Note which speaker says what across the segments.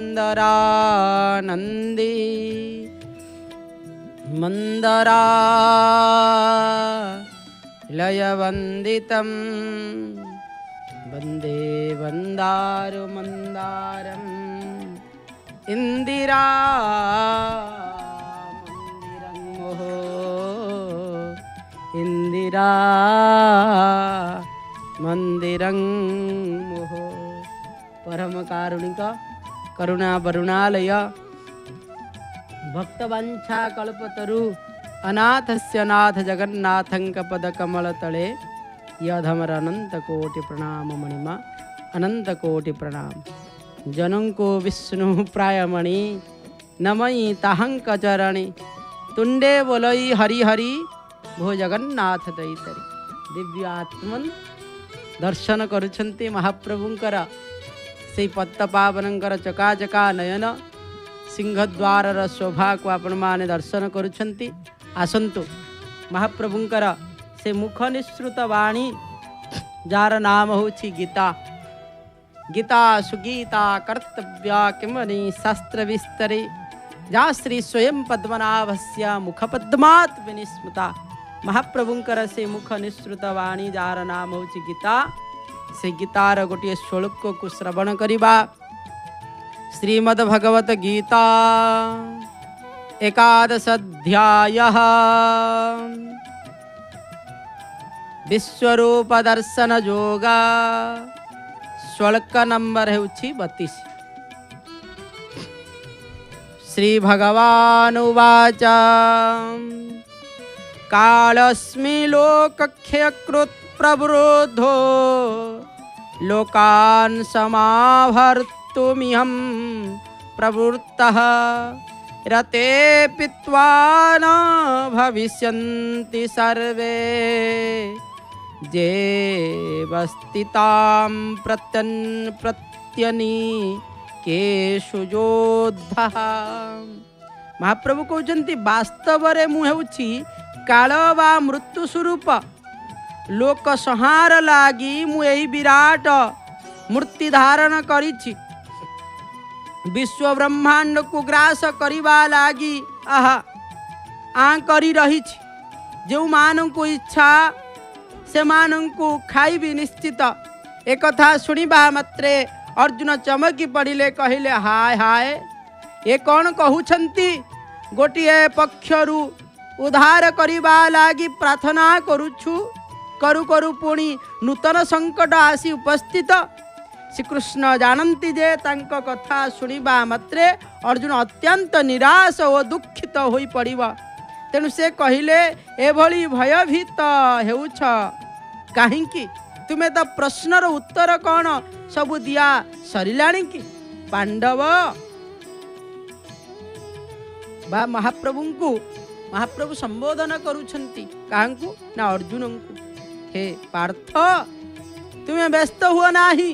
Speaker 1: मंदरानंदी मंदरा लयवंदितं वंदे वंदारु मंदारम इंदिरा मंदिरं मोहो इंदिरा मंदिरं मोहो। परम कारुणिक करुणा वरुणालय भक्तवंशा कल्पतरु अनाथस्य नाथ जगन्नाथंक पद कमल तले यधमर अनंत कोटि प्रणाम मणिमा अनंत कोटि प्रणाम। जनों को विष्णु प्रायमणि नमई ताहंक चरणी तुंडे बोलई हरि हरि भो जगन्नाथ दैतरी। दिव्य आत्मन दर्शन करुछन्ति महाप्रभुंकर से पत्तपावनंकर चकाचका नयन सिंहद्वार शोभा को आपण माने दर्शन करुछन्ति। आसंतु महाप्रभुंकर से मुख निसृत वाणी जार नाम होछि गीता। गीता सुगीता कर्तव्या किमनि शास्त्र विस्तरे जा श्री स्वयं पद्मनाभस्य मुखपद्मात् विनिस्मृता। महाप्रभुंकर से मुख निसृत वाणी जार नाम होछि गीता। से गीतार गोटे श्लोक को श्रवण करिबा। श्रीमद् भगवत गीता एकादश अध्यायः विश्वरूप दर्शन योगा श्लोक नंबर है 32। श्री भगवान उवाच कालस्मि लोकक्षयकृत् प्रवृद्धो लोकान् समावर्तुमिहं प्रवृत्तः रते पीत्वा न भविष्यन्ति सर्वे जेवस्तितां प्रत्यनीकेषु योद्धः। महाप्रभु कहते वास्तव रे मु हेउछि काल वा मृत्यु स्वरूप लोक संहार लागी मु एही विराट मूर्ति धारण करिछि। विश्व ब्रह्मांड को ग्रास करिबा लागी करी रहिछि। जो मानंकु इच्छा से मानंकु खाइबी निश्चित। एक कथा सुनिबा मात्रे अर्जुन चमकी पड़िले कहिले हाय हाय ये कौन कहउछंती। गोटिए पक्षरु उद्धार करिबा लागी प्रार्थना करुछु करु करु पुणी नूतन संकट आसी उपस्थित। श्रीकृष्ण जानती जे तांको कथा सुनिबा मात्रे अर्जुन अत्यंत निराश और दुखित होई पड़िबा। तेणु से कहिले एभली भयभीत हेउछ काहिंकी। तुमे तो प्रश्नर उत्तर कौन सबु दिया सरिलाणी की। पांडव बा महाप्रभु संबोधन करुछंती काहंकु ना अर्जुन को। हे पार्थ तुमे व्यस्त हुआ नाही।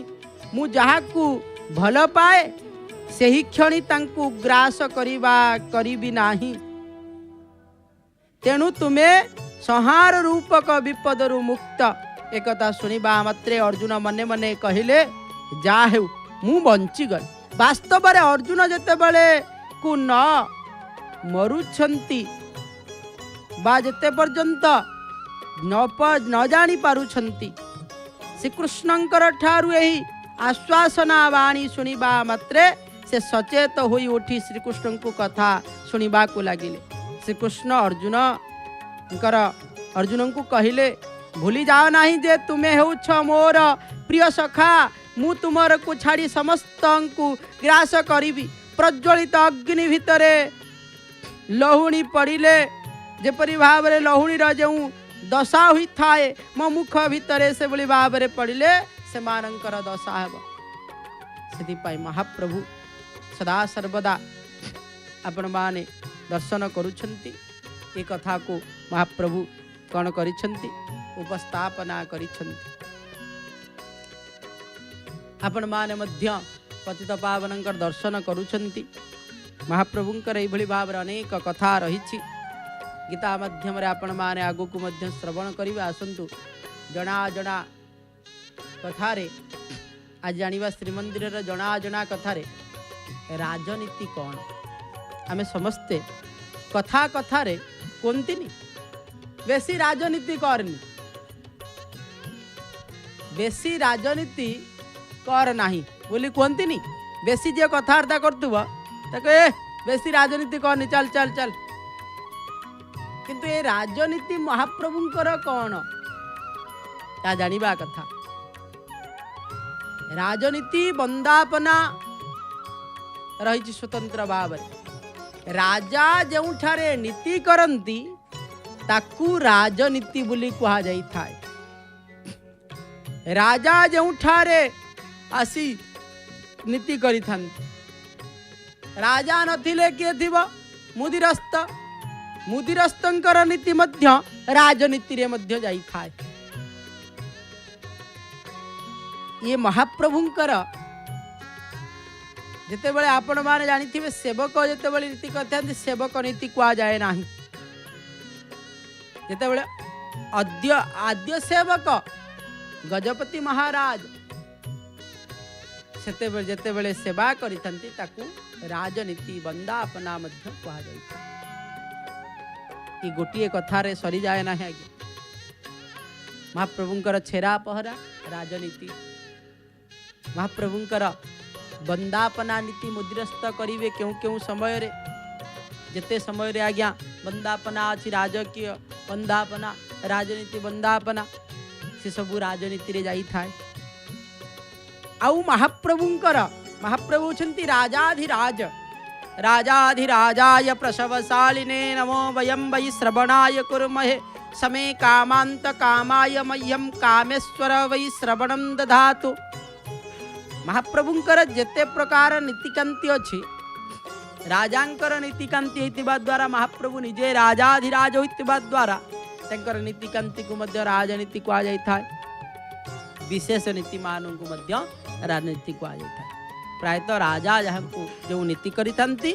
Speaker 1: मु जहाकू भल पाए सेही क्षणी तांकु ग्रास करिबी नाही। तेणु तुमे संहार रूपक विपदरु मुक्त। एकता सुनिबा मात्रे अर्जुन मने मने कहिले जा हेउ मु बंची गल। वास्तव रे अर्जुन जेतेबेले को न मरुछंती बा जेते पर्यंत न जानी पारुछंती श्रीकृष्णंकर ठारू एही आश्वासना वाणी सुनिबा मात्रे से सचेत होई उठी श्रीकृष्ण को कथा सुनिबा को लागिले। श्रीकृष्ण अर्जुन को कहिले भूली जाओ नाही जे तुमे हेउछ मोर प्रिय सखा। मु तुमर को छाड़ी समस्त को ग्रास करिबी। प्रज्वलित अग्नि भितरे लहुणी पड़िले जेपरि भाव रे लहुणी रो जेउ दशा हुई थाए मो मुख भितरे से बली भाव रे पड़िले से मानंकर दशा हेबो। सेति पाई महाप्रभु सदा सर्वदा आपण माने दर्शन करुछंती। ए कथा को महाप्रभु कौन करिछंती उपस्थापना करिछंती। आपण माने मध्य पतित पावनंकर दर्शन करुछंती। महाप्रभुंकर एभली भाव अनेक कथा रहिछि। गीता माध्यम रे आपण माने आगु को मध्य श्रवण करिवे। आसंतु जना जना कथारे आज जानिबा श्रीमंदिर जना जना कथारे राजनीति कौन आमे समस्ते कथा कथा रे कोंतिनी बेसी राजनीति करनी बेसी राजनीति कर नाही बोली कहती बेसी जे कथबार्ता करतुब बेसी राजनीति करनी चल चल चल किंतु ये राजनीति महाप्रभुंकर कौन ता जानिबा कथा। राजनीति बंदापना रही स्वतंत्र भाव राजा जोठारे नीति करती ताकू राजनीति बोली कहा जाई थाए। राजा जोठारे आसी नीति करि थांती राजा नथिले किए थिबो मुदिरस्त मुदिरस्तंकर नीति मध्य राजनीति रे मध्य जाई थाए। ये महाप्रभुंकर जेते बेले आपण माने जानी थिबे सेवक जेते बेले नीति करथांती सेवक नीति कुआ जाए नाही। जेते बेले आद्य सेवक गजपति महाराज सेते बेले जेते बेले सेवा करिथांती ताकू राजनीति बंदापना मध्य कुआ जाई। कि गोटिए कथारे सरी जाए ना है महाप्रभुंकर छेरा पहरा राजनीति महाप्रभुंकर बंदापना नीति मुद्रस्त करिवे क्यों क्यों समय रे जेते समय रे आज्ञा बंदापना अछि राजकीय बंदापना राजनीति बंदापना से सबू राजनीति रे जाई थाए। आउ महाप्रभुंकर महाप्रभु छंती राजाधिराज राजाधिराजाय प्रसवशालिने नमो वयं वै श्रवणाय कुर्महे समे कामांत कामाय मह्यं कामेश्वर वै श्रवणं दधातु। महाप्रभुंकर जेते प्रकार नीतिकांति अछि राजांकर नीतिकांति होइतिबा द्वारा महाप्रभु निजे राजाधिराज होइतिबा द्वारा तंकर नीतिकांति को मध्य राजनीति कहा जाय थाए। विशेष नीति मानन को मध्य राजनीति कहा जाय थाए। प्रायतः राजा जहाँ को जो नीति करिथांती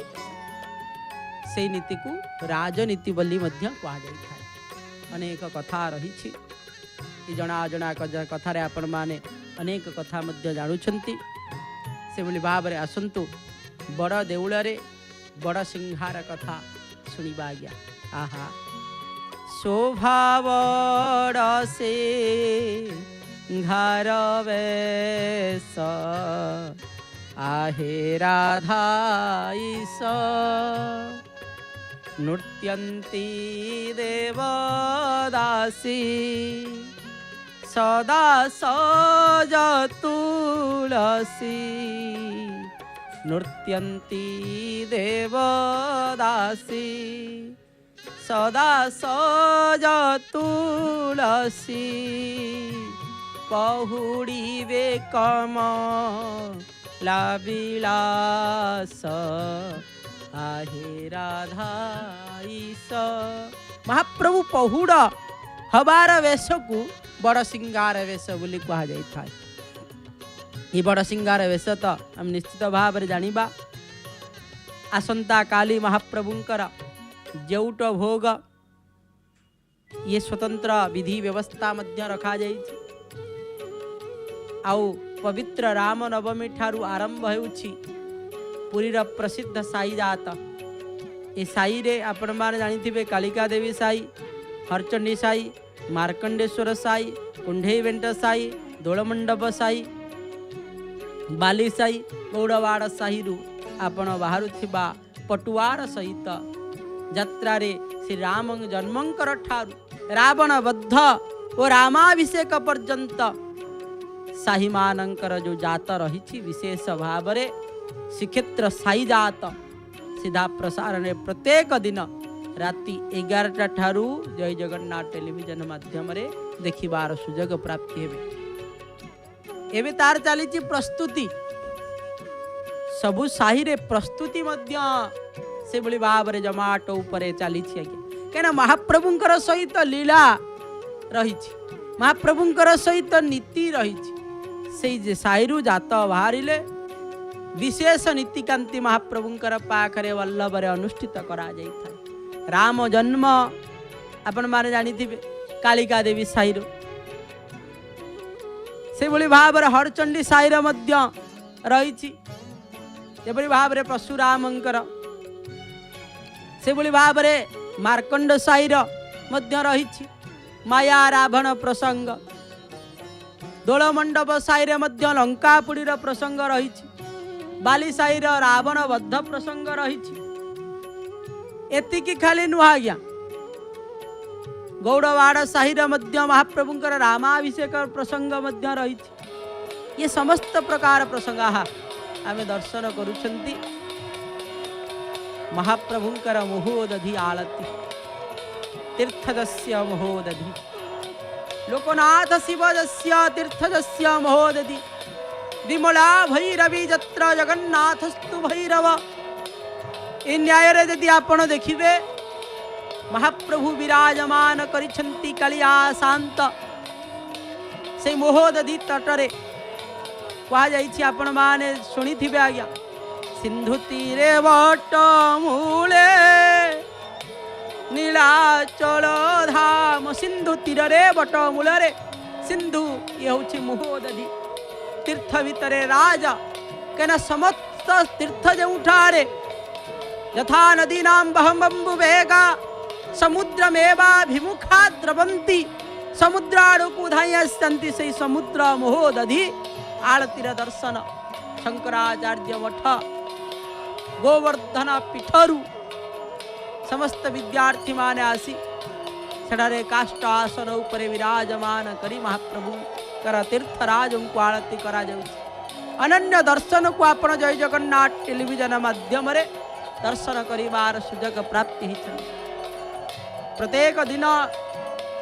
Speaker 1: से नीति को राजनीति बोली मध्य कहा जाय थाए। अनेक कथा रही जना अजना कथारे आपण माने अनेक कथा मध्य जानुछंती से बोली भाव रे आसंतु बड़ देउल रे बड़ सिंहार कथा सुनिबा गया। आहा शोभा बड़ से घर वेश आहे राधा ईश नृत्यन्ती देवदासी सदा सज तुलसी नृत्यन्ती देवदासी सदा सज तुलसी पहुड़ीवे कमला विलास आहे राधा ईश। महाप्रभु पहुड़ हबार वेश को बड़ सिंगार वेश बोली कहा जाय थाए। ये बड़ सिंगार वेश तो हम निश्चित भाव में जानिबा। आसंता काली महाप्रभुंकर जेउट भोग ये स्वतंत्र विधि व्यवस्था मध्य रखा जाय। आउ पवित्र राम नवमी ठारू आरंभ होउछि पुरीर प्रसिद्ध साई जात। ए साई रे आपण माने जानिथिबे कालिका देवी साई हरचंडी साई मार्कंडेश्वर साई कुंढेई वेंट साई दोलमंडप साई बाली साई गौड़वाड़ साई रु आपण बाहरु थिबा पटुआर सहित यात्रा रे श्री राम जन्मंकर ठारू रावण बद्ध और रामाभिषेक पर्यंत साही मानंकर जो जात रही विशेष भाव रे श्रीक्षेत्र साई जात सीधा प्रसारण प्रत्येक दिन राति 11टा ठारू जय जगन्नाथ टेलीविजन माध्यम रे देखिबार सुजोग प्राप्ति हेबे। एबे तार चली प्रस्तुति सबु साही रे प्रस्तुति मध्य से बड़ी भाव रे जमाट ऊपर चली क्या महाप्रभुंकर सहित लीला रही महाप्रभुंकर सहित नीति रही से साईरु जात बाहरिले विशेष नीतिकांति महाप्रभुंकर पाखरे वल्लभरे अनुष्ठित करा जाय था। राम जन्म आपण माने जानिथिबे कालिका देवी साईरु से बोली भाव हरचंडी साईर मध्य रही ଯେଭଳି ଭାବରେ ପଶୁରାମଙ୍କର ସେଭଳି ଭାବରେ ମାର୍କଣ୍ଡ ସାହିର ମଧ୍ୟ ରହିଛି ମାୟା ରାବଣ ପ୍ରସଙ୍ଗ। ଦୋଳମଣ୍ଡପ ସାହିରେ ମଧ୍ୟ ଲଙ୍କାପୁରୀର ପ୍ରସଙ୍ଗ ରହିଛି। ବାଲି ସାହିର ରାବଣ ବଦ୍ଧ ପ୍ରସଙ୍ଗ ରହିଛି। ଏତିକି ଖାଲି ନୁହଁ ଆଜ୍ଞା, ଗୌଡ଼ବାଡ଼ ସାହିର ମଧ୍ୟ ମହାପ୍ରଭୁଙ୍କର ରାମାଭିଷେକ ପ୍ରସଙ୍ଗ ମଧ୍ୟ ରହିଛି। ये समस्त प्रकार प्रसंग आमे दर्शन करुछंती। महाप्रभुंकर महोदधि आलती तीर्थजस्य महोदधि लोकनाथ शिवजस्य तीर्थजस्य महोदधि विमला भैरवी जत्र जगन्नाथस्तु भैरव। ए न्याय रे यदि आपण देखिबे महाप्रभु विराजमान करिछंती कालिया शांत से महोदधि तटरे कह जाइछि। आपण माने शुणी थिबे आज्ञा सिंधु तीरे बट मूले नीलाचल धाम। सिंधु तीर रे बट मूल रे सिंधु ये होछि महोदधि तीर्थ भितरे राजा केना समस्त तीर्थ जेउठारे यथा नदी नाम बहम्बु वेगा समुद्रमेवाभिमुखा द्रवंती समुद्र आड़कू धाई आसती से समुद्र महोदधि आलतीर दर्शन शंकराचार्य मठ गोवर्धन पीठरू समस्त विद्यार्थी माने आसी सेठारे काष्ठ आसन उपरे विराजमान करी महाप्रभु कर तीर्थराज को आलती करा जाउछि। अनन्य दर्शन को आपण जय जगन्नाथ टेलीविजन माध्यम रे दर्शन करिवार सुजग प्राप्ति हिछि। प्रत्येक दिन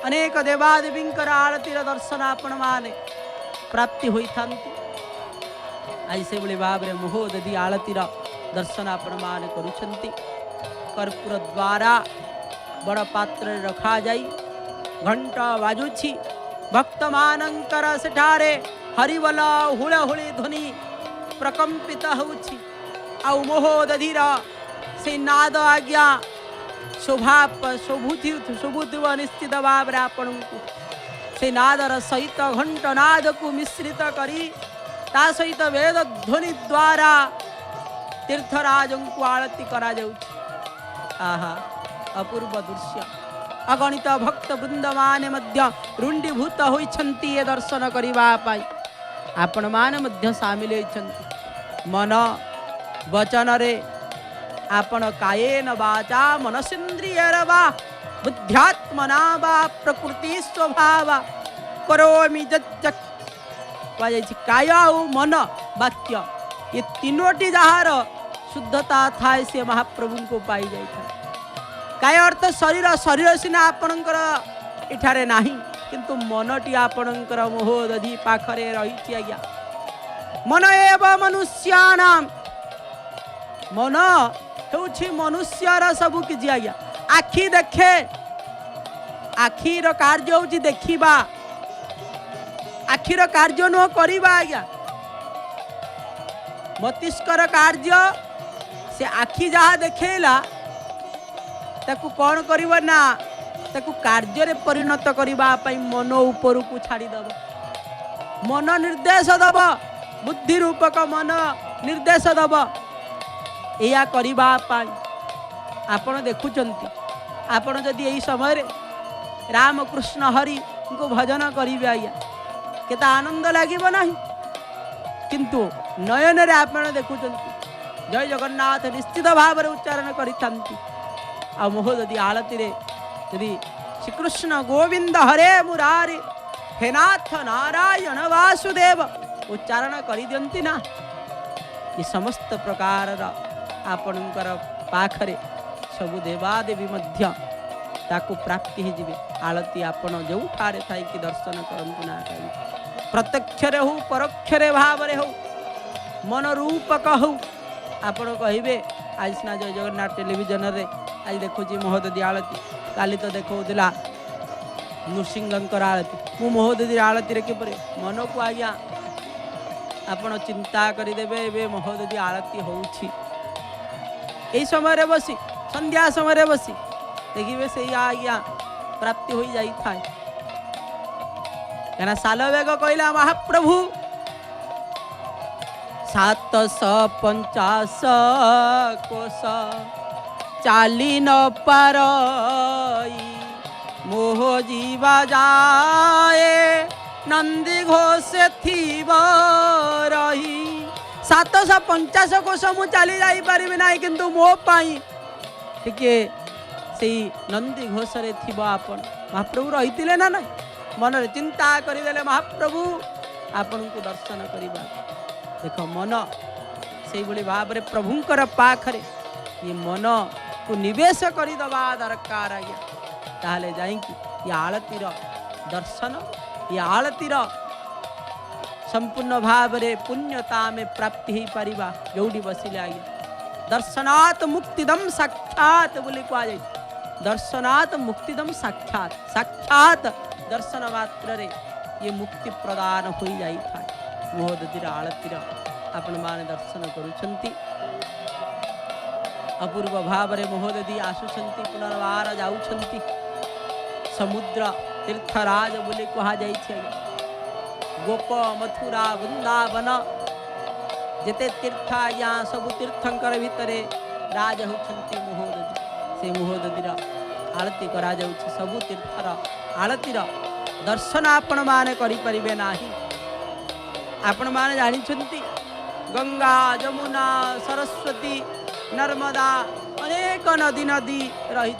Speaker 1: अनेक देवादेवींकर आलतीर दर्शन आपण माने प्राप्ति होई थांती। आज से बड़े भाव रे महोदधि आलतीर दर्शन आपण माने करुछंती। कर्पूर द्वारा बड़ पात्र रखा जाई घंटा बाजुछि भक्त मानंकर सेठारे हरिवल हुलहुली ध्वनि प्रकंपित होछि। आउ महोदधिर से नाद आज्ञा शोभुथिव निश्चित भाव रे आपणଙ୍କୁ से नादर सहित घंट नाद को मिश्रित करी ता सहित वेद ध्वनि द्वारा तीर्थराज को आरती करा जाउछि। आहा अपूर्व दृश्य। अगणित भक्त वृंद माने मध्य रुंडीभूत होइछंती ये दर्शन करिबा पाई। आपण माने मध्य शामिल होइछंती। मन वचन रे आपण कायेन वाचा मनसेन्द्रियर वा बुद्ध्यात्मना वा प्रकृति स्वभाव करोमि जज्जक काय मन वाक्य ये तीनोटी जहार शुद्धता थाए से महाप्रभु को पाई जाए। काय अर्थ शरीर शरीर सिना आपणकर इठारे नाही किंतु मनटी आपणकर महोदधि पाखरे रहिछि आज्ञा। मन एव मनुष्यानाम मन हेउछि मनुष्यर सबु किछि आज्ञा। आखि देखे आखिर कार्य होछि देखिबा आखिर कार्य न करिबा आज्ञा। मस्तिष्कर कार्य से आखि जहा देखेला ताकू कौन करिबा ना ताकू कार्य रे परिणत करिबा पई मन ऊपर को छाड़ी दब। मन निर्देश दब बुद्धि रूपक मन निर्देश दब। एया करिबा पई आपण देखुचंती आपण जदि एही समय रे राम कृष्ण हरि को भजन करिबे आया केता आनंद लागिबो नाही। किंतु नयन रे आपण देखुचंती जय जगन्नाथ निश्चित भाव रे उच्चारण करिथांती। आ महोदधि आलती रे यदि श्रीकृष्ण गोविंद हरे मुरारी हे नाथ नारायण वासुदेव उच्चारण करि दियंती ना ये समस्त प्रकार आपणकर पाखरे सबु देवादेवी मध्य ताकू प्राप्ति ही जीवे। आलती आपण जो ठारे थाई कि दर्शन करंतु ना कहीं प्रत्यक्ष रे हो परोक्ष रे भाव रे हो मन रूपक हो आपण कहिबे। आज सिना जय जगन्नाथ टेलीविजन रे आज देखुची महोदधि आलती काली तो देखौला नृसिंहंकर आलती मु महोदधि आलती रे किपरे मन को आज्ञा आपण चिंता करि देबे। एबे महोदधि आलती होउछि एई समय रे बसी संध्या समय रे बसी देखिबे से आज्ञा प्राप्ति होई जाई थाए। कहना सालवेग कहला महाप्रभु 750 कोश चाली न पारई मोह जीवा जाए नंदी घोष थीब रही 750 कोश मु चली जाई परिबे नाही किंतु मो पाई टिके से नंदी घोष रे थीब आपण महाप्रभु रहितिले ना ना मन रे चिंता करिदेले महाप्रभु आपण को दर्शन करिबा देख मन से भली भाव रे प्रभुंकर पाखरे ये मन को निवेश करदवा दरकार आज्ञा ताहले जाइकी ये आलतीर दर्शन ये आलतीर संपूर्ण भाव रे पुण्यता में प्राप्ति ही परिबा जोड़ी बसिले आज्ञा दर्शनात् मुक्तिदम साक्षात बोली कह जाए दर्शनात् मुक्तिदम साक्षात साक्षात दर्शन मात्र रे ये मुक्ति प्रदान हो जाई था महोदधीर आलतीर आपण माने दर्शन करूछंती अपूर्व भाव रे महोदधी आसुछंती पुनर्वार जाउछंती समुद्र तीर्थराज बोली कहा जाई छे गोप मथुरा वृंदावन जेते तीर्थ या सब तीर्थंकर भितरे राज होछंती महोदधी से महोदधीर आरती करा जाउछ सब तीर्थर आरतीर दर्शन आपण माने करि परिबे नाही आपण माने जानि छंती गंगा जमुना सरस्वती नर्मदा अनेक नदी नदी रही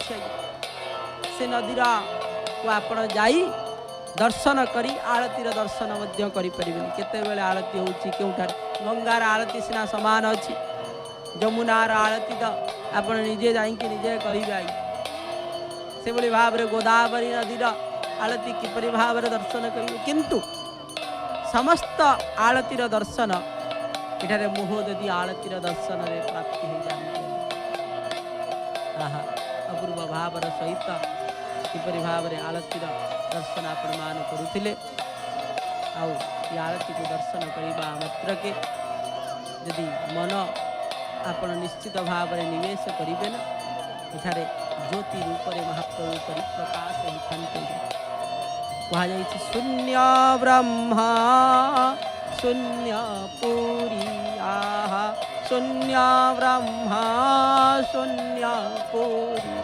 Speaker 1: से नदीर को आपण जाई दर्शन करी आरतीर दर्शन मध्य करि परिबे केते बेले आरती होउची केउठार गंगार आरती सिना समान अछि जमुनार आरती तो आपण निजे जाई कि निजे करि जाई से बोली भाव रे गोदावरी नदीर आरती किपरि भाव रे दर्शन करिवे किंतु समस्त आरतीर दर्शन इठारे महोदधी आरतीर दर्शन रे प्राप्ति हो जाती अपूर्व भावर सहित किपरि भाव रे आरतीर दर्शन आपण मान करुथिले आउ ये आरती को दर्शन करिबा मात्र के यदि मन आपण निश्चित भाव रे निवेश करिबे ना इठारे ज्योति रूप रे महाप्रभु परिप्रकाश होथांते कहा जाय शून्य ब्रह्म शून्य पुरी आहा शून्य ब्रह्मा शून्य पुरी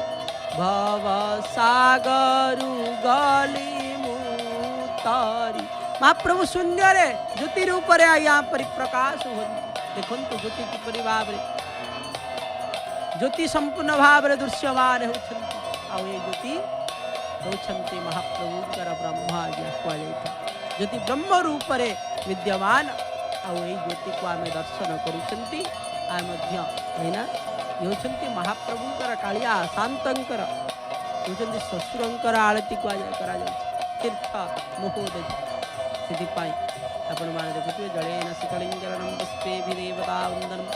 Speaker 1: भव सागरु गली मुतारी महाप्रभु शून्य रे ज्योति रूप रे आया परिप्रकाश हो देखो ज्योति किपरि भाव रे ज्योति संपूर्ण भाव रे दृश्यमान होछंती आ ए ज्योति होछंती महाप्रभु कर ब्रह्मा आज्ञा कह जाय ज्योति ब्रह्म रूप रे विद्यमान आउ यही ज्योति को आम दर्शन करुँच ये महाप्रभुंकर कालिया शांतर होती ससुरंकर आरती करा तीर्थ महोदधी से आपण मैंने देखुए जलेन शिखलिंगरणम पुष्पे देवता वंदनम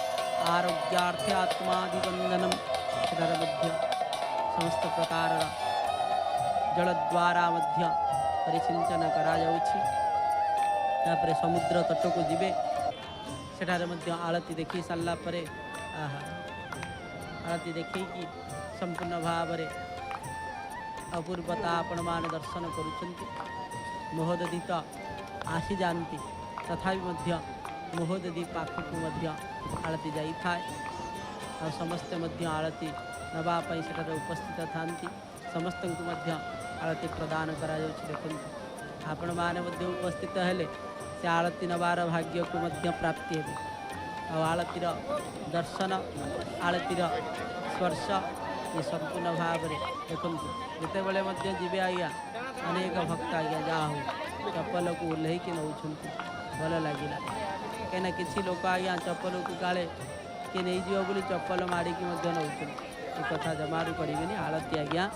Speaker 1: आरोग्यार्थे आत्मादिवंदनम समस्त प्रकार जल द्वारा परिसिंचन करा समुद्र तट को जीवे सेठारे आरती देखी सारा परे आरती देखी संपूर्ण भाव रे अपूर्वता आपण मान दर्शन करुछंती महोदधी तो आसी जानती तथापि महोदधी पाखक आरती जाई थाए आ समस्ते आरती नवाई से उपस्थित था समस्त को आरती प्रदान करा देखते आपण मैंने उपस्थित हेले से आरती नवार भाग्य को प्राप्ति है आरतीर दर्शन आरतीर स्पर्श ये संपूर्ण भाव में देखते जिते बड़े जीवे आज्ञा अनेक भक्त आज्ञा जहाँ हो चप्पल को ओह्लैकी नौ भल लगे कहीं किसी लोक आज्ञा चप्पल को काले किए नहीं जीव बोली चप्पल मारिकी नौ कथा जमारू करें आरती आज्ञा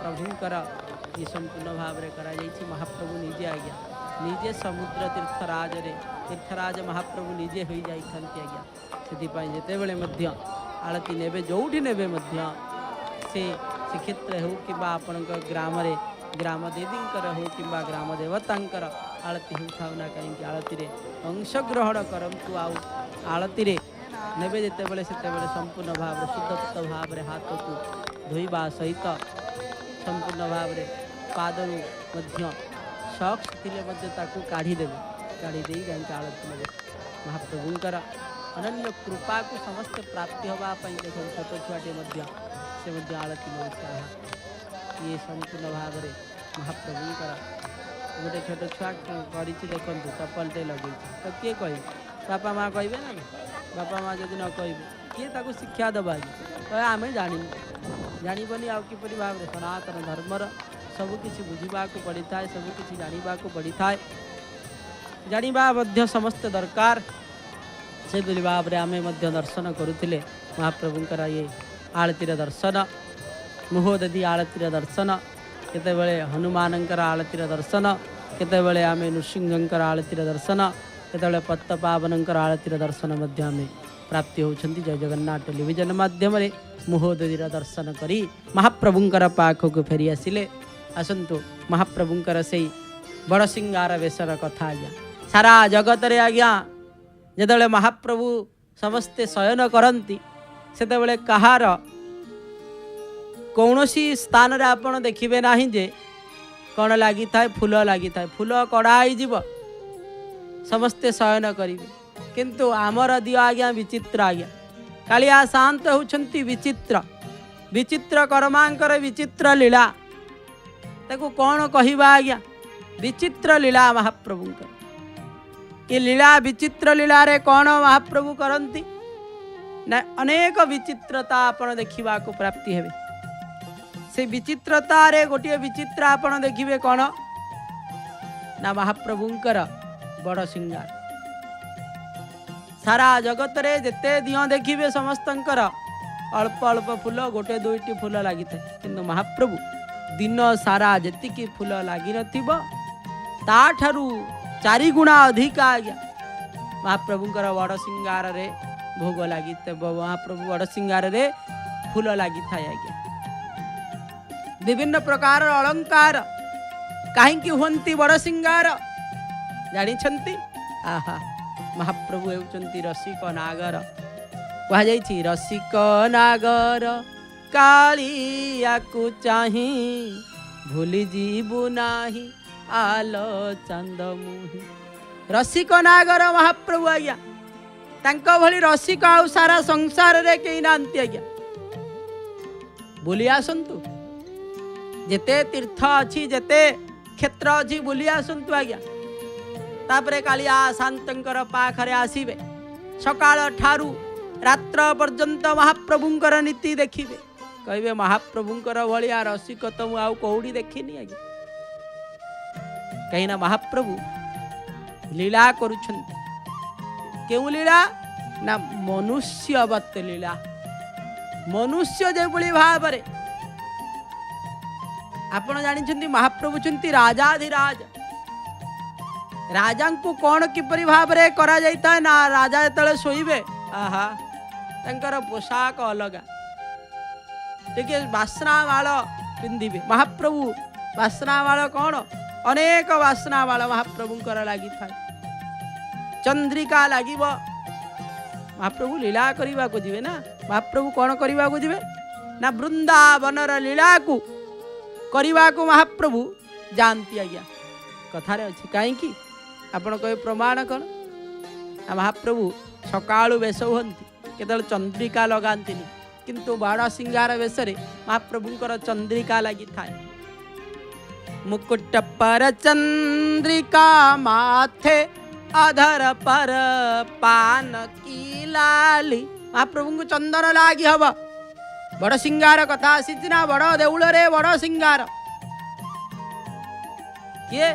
Speaker 1: प्रभुंकर ये संपूर्ण भाव में करा महाप्रभु निजे आज्ञा निजे समुद्र तीर्थराज रे तीर्थराज महाप्रभु निजे हो जाती आज्ञा से जिते बड़े आरती ने जोठी ने से श्रीक्षेत्र हो कि ग्राम रे ग्राम देवींकर हो कि ग्राम देवतांकर आरती होता ना कहीं आरती रे अंशग्रहण करंतु आरती रे नेबे जिते बड़े से संपूर्ण भाव शुद्ध भाव रे हाथ को धोइबा सहित संपूर्ण भाव रे पादरू सॉक्स थिले काढ़ी देवे काढ़ी दे आरती नेबे महाप्रभुंकर अनन्य कृपा को समस्ते प्राप्ति होगापी देख छोट छुआटे से आलती नौचा ये संपूर्ण भाव में महाप्रभुंकर गोटे छोट छुआ कर देखु चप्पलटे लगे तो किए कह बापा माँ कहे ना बापा माँ जदि न कहे किए ताको शिक्षा दबा आम जानी आउ किपरि भाव में सनातन धर्मर सबकि बुझा पड़ी था सबकि जानवा पड़ी था जाना समस्त दरकार से भाव में आम दर्शन करुले महाप्रभुंकर ये आलतीर दर्शन मुहोदधी आलतीर दर्शन केतेबेले हनुमानंकर आलतीर दर्शन केतेबेले आम नृसिंहंकर आलतीर दर्शन केतेबेले पत्तपावनंकर आलतीर दर्शन आम प्राप्ति होती जय जगन्नाथ टेलीविजन माध्यम मुहोदधीर दर्शन करी महाप्रभुंकर पाख को फेरी आसिले आसतु महाप्रभुंकर से बड़ सिंगार वेशर कथा आज्ञा सारा जगत रे आज्ञा जेतेबेले महाप्रभु समस्ते शयन करती सेतेबेले कहार कौनसी स्थान रे आपण देखिबे नाही जे कौन लगी था फूल लगी था फूल कड़ाई जीव समस्ते शयन करिवे किंतु आमर दियो आज्ञा विचित्र आज्ञा कालिया शांत होउछंती विचित्र विचित्र कर्मांकर विचित्र लीला ताको कौन कहवा आज्ञा विचित्र लीला महाप्रभुंकर ये लीला विचित्र लीला रे कौन महाप्रभु करंती ना अनेक विचित्रता आपण देखिबा को प्राप्ति हेबे से विचित्रता रे गोटे विचित्र आपण देखिबे कौन ना महाप्रभुंकर बड़ सिंगार सारा जगत रे जेते दियो देखिबे समस्तंकर अल्प अल्प फूल गोटे दुईटी फूल लगी था किंतु महाप्रभु दिन सारा जेतिकी फूल लगी नथिबो ताठारु 4 गुणा अधिक आज्ञा महाप्रभुंकर बड़ सिंगार रे भोग लगी महाप्रभु बड़ सिंगार रे फूल लगी था आज्ञा विभिन्न प्रकार अलंकार कहीं होती बड़ सिंगार जानी छंती आहा महाप्रभु हेउचंती रसिक नागर कह जाइछि रसिक नागर कालिया को चाही भूली जीवु नाही आलो चंद मुही रसिक नागर महाप्रभु आज्ञा तांको भली रसिक आउ सारा संसार रे केही नांती आज्ञा बुली आसंतु जेते तीर्थ अछि जेते क्षेत्र अछि बुली आसंतु आज्ञा तापरे कालिया शांतंकर पाखरे आसीबे सकाळ ठारू रात्र पर्यंत महाप्रभुंकर नीति देखिबे कहबे महाप्रभुंकर भलिया रसिक तो मु आउ कोउडी देखिनी आगे कहिना महाप्रभु लीला करूछंती केउ लीला ना मनुष्यवत लीला मनुष्य जे बळी भाव रे आपण जानि छंती महाप्रभु छंती राजाधिराज राजा को कौन किपरि भाव रे करा जाइता ना राजा जेतले सोइबे आहा तंकर पोशाक अलगा देखिए बासना माल पिंधिबे महाप्रभु बासना माल कौन अनेक बासना माल महाप्रभुंकर लागी थाए चंद्रिका लागिब महाप्रभु लीला करबा को जिवे ना महाप्रभु कौन करबा को जिवे ना वृंदावनर लीला को करबा को महाप्रभु जानती आज्ञा कथारे अछि काहे की आपण कहे प्रमाण कौन महाप्रभु सकाळु वेश हुंती केतल चंद्रिका लगांतिनी किंतु बड़ सिंगार वेश रे महाप्रभुंकर चंद्रिका लगी थाए मुकुट पर चंद्रिका माथे अधर पर पान की लाली महाप्रभु को चंदन लागी हब बड़ सिंगार कथा आसीना बड़ देउल रे बड़ सिंगार किए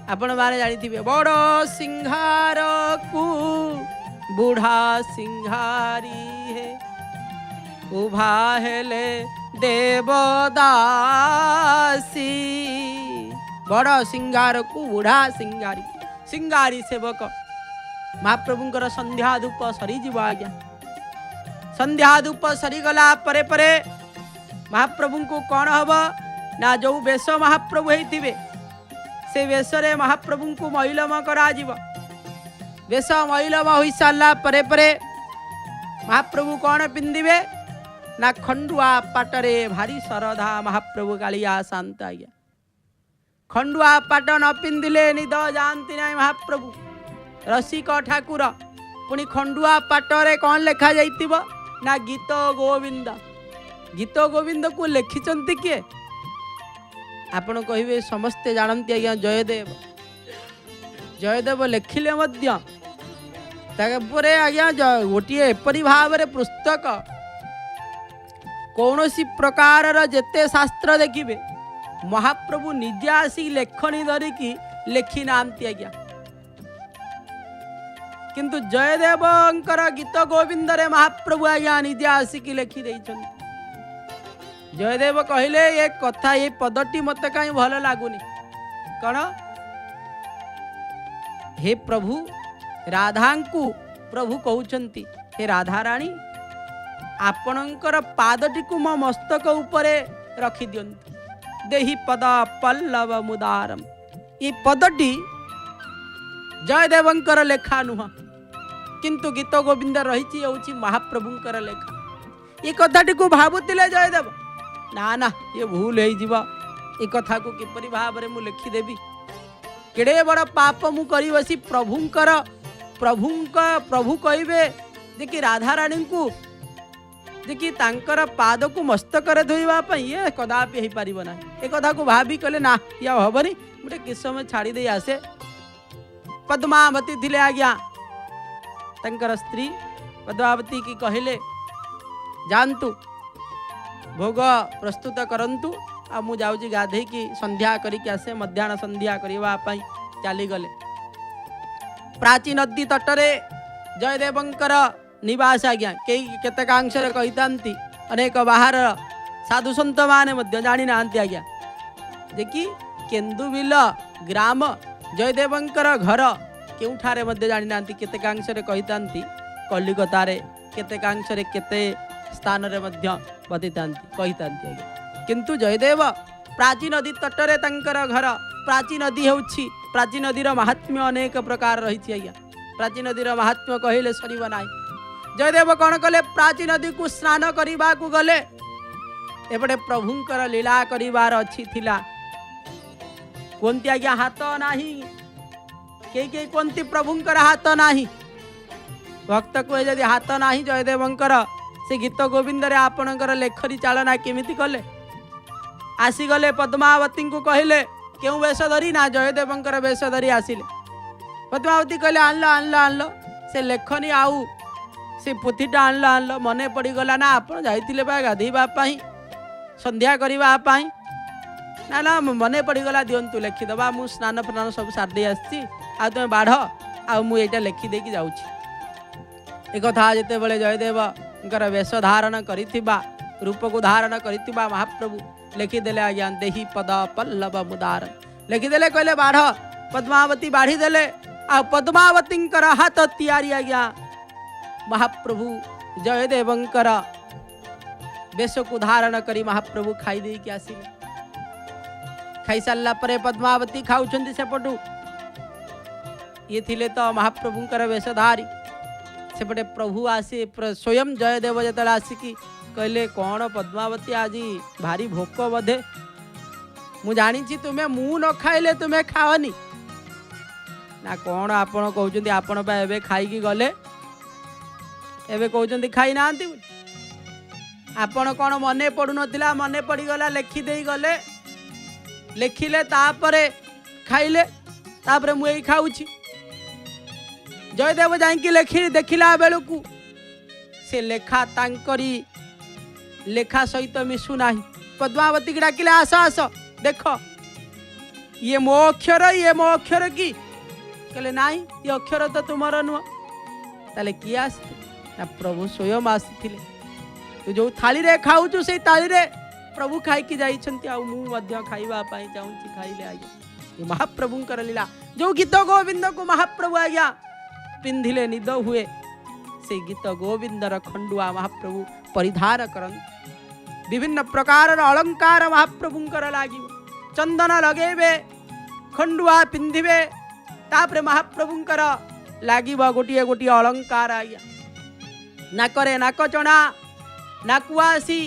Speaker 1: आपण माने जानिथिबे बड़ सिंहार को बूढ़ा सिंहारी है उभा हेले देवदासी बड़ सिंगार को बूढ़ा सिंगारी सिंगारी सेवक महाप्रभुंकर संध्या धूप सरी जीव आज्ञा संध्या धूप सरी गला परे परे महाप्रभु को कौन हब ना जो वेश महाप्रभु होइथिबे से वेश रे महाप्रभु को मैलम करा जीव वेश मैलम होई सारा परे परे महाप्रभु कौन पिंधिबे ना खंडुआ पाटरे भारी श्रद्धा महाप्रभु कालिया शांत आज्ञा खंडुआ पाट न पिंधिले निद जानती ना महाप्रभु रसिक ठाकुर पुणी खंडुआ पाटरे कौन लिखा जाइतिबो ना गीत गोविंद। गीत गोविंद को लिखिचंती किए आपण कहिबे समस्ते जानती आज्ञा जयदेव। जयदेव लिखिले मध्य तापरे आज्ञा गोटे एपरी भाव में पुस्तक कौनसी प्रकार जेते शास्त्र देखिबे महाप्रभु निजे आसी लेखनी धरिकी लेखि नांती आज्ञा। किंतु जयदेवंकर गीत गोविंद रे महाप्रभु आज्ञा निजे आसिकी लेखि देइछन। जयदेव कहले ये कथा ये पदटी मते कहीं भल लागुनी कौन हे प्रभु राधा को प्रभु कहउचंती हे राधा रानी आपणकर पादटी को मो मस्तक उपरे रखी दियंतु देहि पद पल्लव मुदारम। ये पदटी जयदेवंकर लेखा नुह किंतु गीत गोविंद रही हूँ महाप्रभुंकर लेखा। ये कथाटी को भावुतिले जयदेव ना ना ये भूल हो कथा को किपरि भाव में लिखिदेवी केड़े बड़ पाप मु करी बसी प्रभुंकर प्रभु कहबे जे कि राधा रानी को जे कि तांकर पाद को मस्तक धोइबा ये कदापि हो पारिबो ना। ए कथा को भाभी कहले ना या हबनी मुझे किस समय छाड़ी दे आसे। पद्मावती थिले आज्ञा तांकर स्त्री पद्मावती की कहले जानतु भोग प्रस्तुत करंतु आ मु जाउची गाधे की संध्या करिके आसे। मध्याह्न संध्या करबा पई चली गले। प्राचीन नदी तटरे जयदेवंकर निवास आज्ञा कई केतकांश कहितांती अनेक बाहर साधु संत माने मध्य जानी नांती आज्ञा जे कि केन्दुबिल ग्राम जयदेवंकर घर केउठारे मध्य जानी नांती। केतकांश कहितांती कलिकतारे केतकांश केते स्थान रे मध्य बतितांती कहितांती आज्ञा। किंतु जयदेव प्राची नदी तटरे तांकर घर। प्राची नदी होउछि प्राची नदीर महात्म्य अनेक प्रकार रही आज्ञा। प्राची नदीर महात्म्य कहले सरीब नाही। जयदेव कौन कले प्राची नदी को स्नान करने को गले एपटे प्रभुंकर लीला करिवार अच्छी थिला कोनती आज्ञा हाथ नाही के कोनती प्रभुंकर हाथ नाही। भक्त को यदि हाथ नाही जयदेवंकर से गीत गोविंद रे आपणकर लेखरी चालना केमिति कले आसीगले पद्मावती को कहले क्यों वेश धरी ना जयदेवंकर वेश धरी आसिले। पद्मावती कहले आनल आनल आनल से लेखनी आउ से पोथीटा आनल आनल मने पड़गला ना आप जाइतिले बा गाधीवाई संध्या करने ना ना मने पड़गला दिंतु लेखिदबा मु स्नान फान सब सारदे आसी आ तुम बाढ़ आ मुझा लेखिदे कि जाऊँ। एक कथा जिते बड़े जयदेव वेश धारण करिथिबा रूप को धारण करिथिबा महाप्रभु लेखिदेले आज्ञा देहि पद पल्लव मुदार लेखिदेले कहले बाढ़ पद्मावती बाढ़ी देले आ पद्मावती हाथ तैयारी आज्ञा महाप्रभु जयदेवंकर वेश को धारण करी महाप्रभु खाई दे कि आसिले। खाई सारा पर पद्मावती खाऊं सेपटू ये थिले तो महाप्रभुंकर वेशधारी सेपटे प्रभु आसी स्वयं जयदेव जो आसिकी कहले कौन पद्मावती आज भारी भोक बधे मु जानी तुम्हें मु न खाइले तुम्हें खाओनी ना कौन आपण कहते आपण एवं खाई गले एवं कहते खाई ना आपण कौन मने पड़ू ना मने पड़गला लेखिदे गले लेखिले तापरे खाइले तापरे मु यही खाऊची। जयदेव जाइकी लेखि देखिला बेलू से लेखा तांकरी लेखा सहित मिशु नाही। पद्मावती की डाकिले आस आस देख ये मो अक्षर की कहले नाई ये अक्षर तो तुमर नुह ताले किए आसी ना प्रभु स्वयं आसी तू जो थाली रे खाऊचु से थाली रे प्रभु खाई जाइछंती आ मु खाइबा पाई चाहूची खाइले आज्ञा। ये महाप्रभुंकर लीला जो गीत गोविंद को महाप्रभु आज्ञा पिंधिले निद हुए से गीत गोविंदर खंडुआ महाप्रभु परिधान करन विभिन्न प्रकार अलंकार महाप्रभुंकर लागिब चंदन लगेबे खंडुआ पिंधिबे तापरे महाप्रभुंकर लागिब गोटिए गोटिए अलंकार आज्ञा नाकरे नाकचणा नाकुआसी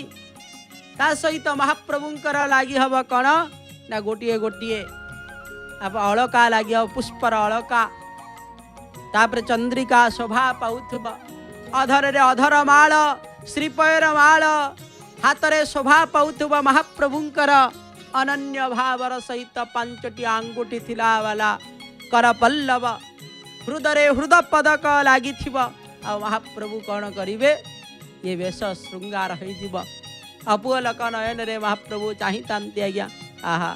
Speaker 1: ता सहित महाप्रभुंकर लागी हब कण ना गोटिए गोटिए आप अलका लगे पुष्पर अलका तापर चंद्रिका शोभा पाउथब अधर रे अधर माल श्रीपयर माल हाथ रे शोभा पाउथब महाप्रभुंकर अनन्य भावर सहित पांचटी आंगुठी थिला वाला कर पल्लव हृदय हृदय पदक लगी आ महाप्रभु कौन करिवे ये वेश श्रृंगार हो अपुअलक नयन रे महाप्रभु चाहिता आज्ञा आहा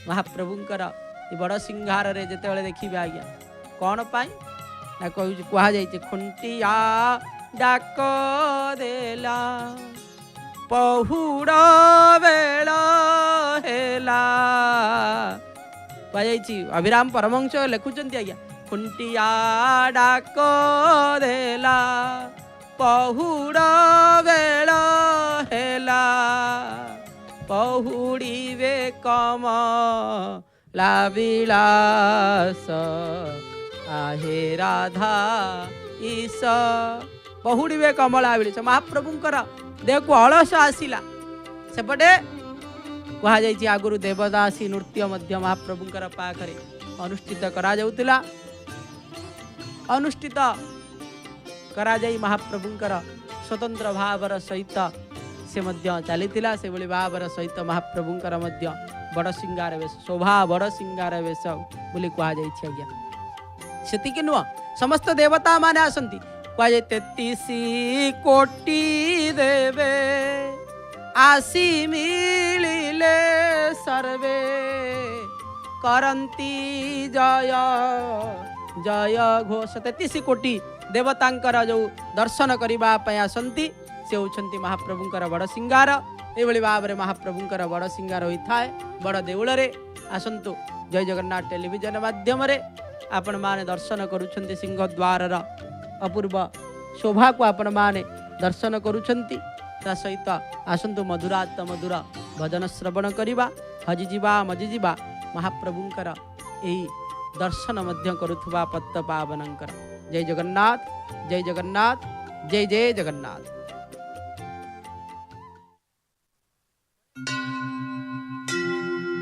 Speaker 1: महाप्रभुंकर ये बड़ सिंगार रे जेते देखिए आज्ञा कौन पाई ना कह जाइए खुंटिया डाक देला पहुड़ बेल हेला कह अभिराम परमहंस लिखुंट आज्ञा खुंटिया डाक देला पहुड़ बेल हेला पहुड़ीवे कम लाबिलास आहे राधा ईश पहुड़ीवे कमला विलास महाप्रभुंकर देह को अलस आसिला सेपटे कह जाइए आगुरु देवदासी नृत्य मध्य महाप्रभुंकर पाखरे अनुष्ठित करा जाउतिला अनुष्ठित करा जाई महाप्रभुंकर स्वतंत्र भावर सहित से मध्य चलीथिला से भली भावर सहित महाप्रभुंकर मध्य बड़ सिंगार वेश शोभा बड़ सिंगार वेश बोली कह जाइए आज्ञा सेतिके नुह समस्त देवता माने आसंती कह जाए 33 कोटि देवे आसी मिलिले सर्वे करंती जय जय घोष 33 कोटि देवतांकर जो दर्शन करने आसंती से होती महाप्रभुंकर बड़ सिंगार ये भाव में महाप्रभुंकर बड़ सिंगार होता है बड़ देउल रे आसंतु जय जगन्नाथ टेलीविजन माध्यम रे आपण माने दर्शन करुछंती सिंहद्वार अपूर्व शोभा को आपण माने दर्शन करुछंती ता सहित आसंतु मधुरात मधुर भजन श्रवण करिबा हजिजिबा मजिजिबा महाप्रभुंकर एही दर्शन मध्य करुथुबा पत्त पावनंकर जय जगन्नाथ जय जगन्नाथ जय जय जगन्नाथ।